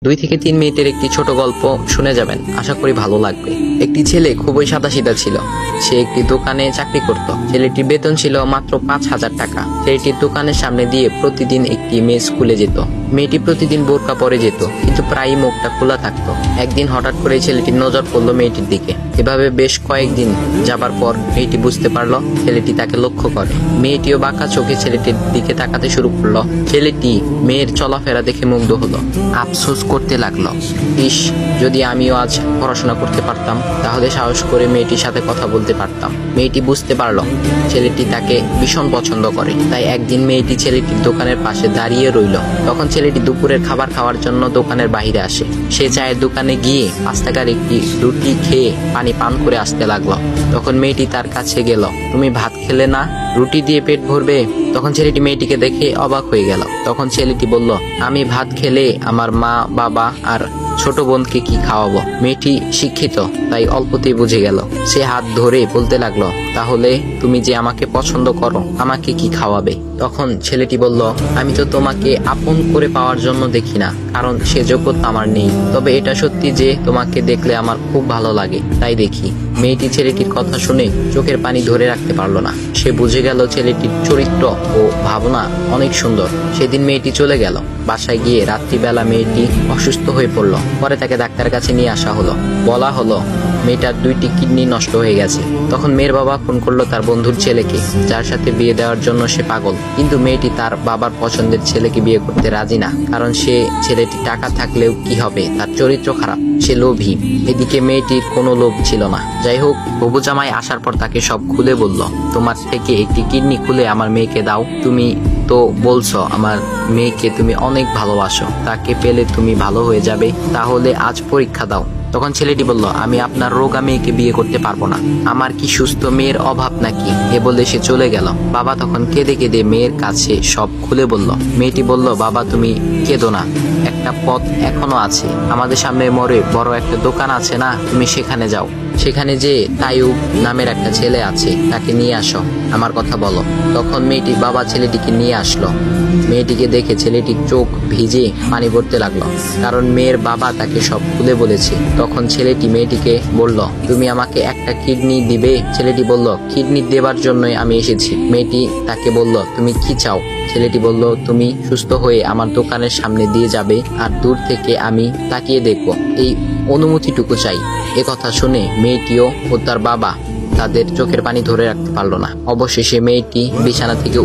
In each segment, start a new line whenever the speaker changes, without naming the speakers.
2 থেকে 3 মিনিটের একটি ছোট গল্প শুনে যাবেন, আশা করি ভালো লাগবে। একটি ছেলে খুবই সাদাসিধা ছিল। সে একটি দোকানে চাকরি করত। ছেলেটির বেতন ছিল মাত্র 5,000 টাকা। ছেলেটির দোকানের সামনে দিয়ে প্রতিদিন একটি মেয়ে স্কুলে যেত। মেয়েটি প্রতিদিন বোরকা পরে যেত, কিন্তু প্রায়ই মুখটা খোলা থাকতো। একদিন হঠাৎ করে ছেলেটির নজর পড়লো মেয়েটির দিকে। এভাবে বেশ কয়েকদিন যাবার পর মেয়েটি বুঝতে পারলো ছেলেটি তাকে লক্ষ্য করে। মেয়েটিও বাঁকা চোখে ছেলেটির দিকে তাকাতে শুরু করলো। ছেলেটি মেয়ের চলাফেরা দেখে মুগ্ধ হলো। আফসোস করতে লাগলো, ইস, যদি আমিও আজ পড়াশোনা করতে পারতাম, তাহলে সাহস করে মেয়েটির সাথে কথা বলতে পারতাম। মেয়েটি বুঝতে পারলো ছেলেটি তাকে ভীষণ পছন্দ করে। তাই একদিন মেয়েটি ছেলেটির দোকানের পাশে দাঁড়িয়ে রইল। তখন ছেলেটি দুপুরের খাবার খাওয়ার জন্য দোকানের বাইরে আসে। সে চায়ের দোকানে গিয়ে 5 টাকার একটি রুটি খেয়ে পানি পান করে আসতে লাগলো। তখন মেয়েটি তার কাছে গেল। তুমি ভাত খেলে না, রুটি দিয়ে পেট ভরবে? তখন ছেলেটি মেয়েটিকে দেখে অবাক হয়ে গেল। তখন ছেলেটি বলল, আমি ভাত খেলে আমার মা, বাবা আর ছোট বোনকে কি খাওয়াবো? মেয়েটি শিক্ষিত, তাই অল্পতেই বুঝে গেল। সে হাত ধরে বলতে লাগলো, তাহলে তুমি যে আমাকে পছন্দ করো, আমাকে কি খাওয়াবে? তখন ছেলেটি বলল, আমি তো তোমাকে আপন করে পাওয়ার জন্য দেখি না, কারণ সে যোগ্যতা আমার নেই। তবে এটা সত্যি যে তোমাকে দেখলে আমার খুব ভালো লাগে, তাই দেখি। মেয়েটি ছেলেটির কথা শুনে চোখের পানি ধরে রাখতে পারলো না। সে বুঝে গেল ছেলেটির চরিত্র ও ভাবনা অনেক সুন্দর। সেদিন মেয়েটি চলে গেল। বাসায় গিয়ে রাত্রিবেলা মেয়েটি অসুস্থ হয়ে পড়ল। পরে তাকে ডাক্তারের কাছে নিয়ে আসা হলো। বলা হলো মেয়েটার 2টি কিডনি নষ্ট হয়ে গেছে। তখন মেয়ের বাবা ফোন করলো তার বন্ধুর ছেলেকে, যার সাথে বিয়ে দেওয়ার জন্য সে পাগল। কিন্তু মেয়েটি তার বাবার পছন্দের ছেলেকে বিয়ে করতে রাজি না, কারণ সে ছেলেটি টাকা থাকলেও কি হবে, তার চরিত্র খারাপ, সে লোভী। এদিকে মেয়েটির কোনো লোভ ছিল না। যাই হোক, হবু জামাই আসার পর তাকে সব খুলে বলল, তোমার থেকে একটি কিডনি খুলে আমার মেয়েকে দাও। তুমি তো বলছো আমার মেয়েকে তুমি অনেক ভালোবাসো, তাকে পেলে তুমি ভালো হয়ে যাবে, তাহলে আজ পরীক্ষা দাও। তখন ছেলেটি বলল, আমি আপনার রোগা মেয়েকে বিয়ে করতে পারবো না, আমার কি সুস্থ মেয়ের অভাব নাকি? এ বলে সে চলে গেল। বাবা তখন কেঁদে কেঁদে মেয়ের কাছে সব খুলে বলল। মেয়েটি বলল, বাবা তুমি কেঁদো না, একটা পথ এখনো আছে, আমাদের সামনে মোড়ে বড় একটা দোকান আছে না, তুমি সেখানে যাও। সেখানে যে তাইয়ুব নামের একটা ছেলে আছে, তাকে নিয়ে আসো, আমার কথা বলো। তখন মেয়েটির বাবা ছেলেটিকে নিয়ে আসলো। মেয়েটিকে দেখে ছেলেটির চোখ ভিজে পানি পড়তে লাগলো, কারণ মেয়ের বাবা তাকে সব খুলে বলেছে। তখন ছেলেটি মেয়েটিকে বলল, তুমি আমাকে একটা কিডনি দিবে? ছেলেটি বলল, কিডনি দেবার জন্যই আমি এসেছি। মেয়েটি তাকে বলল, তুমি কি চাও? ছেলেটি বলল, তুমি সুস্থ হয়ে আমার দোকানের সামনে দিয়ে যাবে, আর দূর থেকে আমি তাকিয়ে দেখব, এই অনুমতিটুকু চাই। কথা শুনে মেয়েটিও ও তার বাবা তাদের চোখের পানি ধরে রাখতে পারলো না। অবশেষে মেয়েটি বিছানা থেকে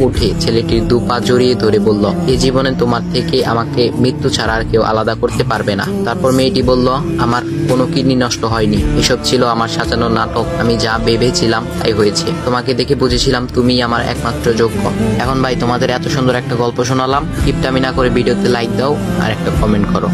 উঠে ছেলেটির 2 পা জড়িয়ে ধরে বলল, এই জীবনে তোমার থেকে আমাকে মৃত্যু ছাড়া আর কেউ আলাদা করতে পারবে না। তারপর মেয়েটি বলল, আমার কোনো কিডনি নষ্ট হয়নি, এসব ছিল আমার সাজানো নাটক, আমি যা ভেবেছিলাম তাই হয়েছে। তোমাকে দেখে বুঝেছিলাম তুমি আমার একমাত্র যোগ্য। এখন ভাই, তোমাদের এত সুন্দর একটা গল্প শোনালাম, কিপটামি না করে ভিডিওতে লাইক দাও আর একটা কমেন্ট করো।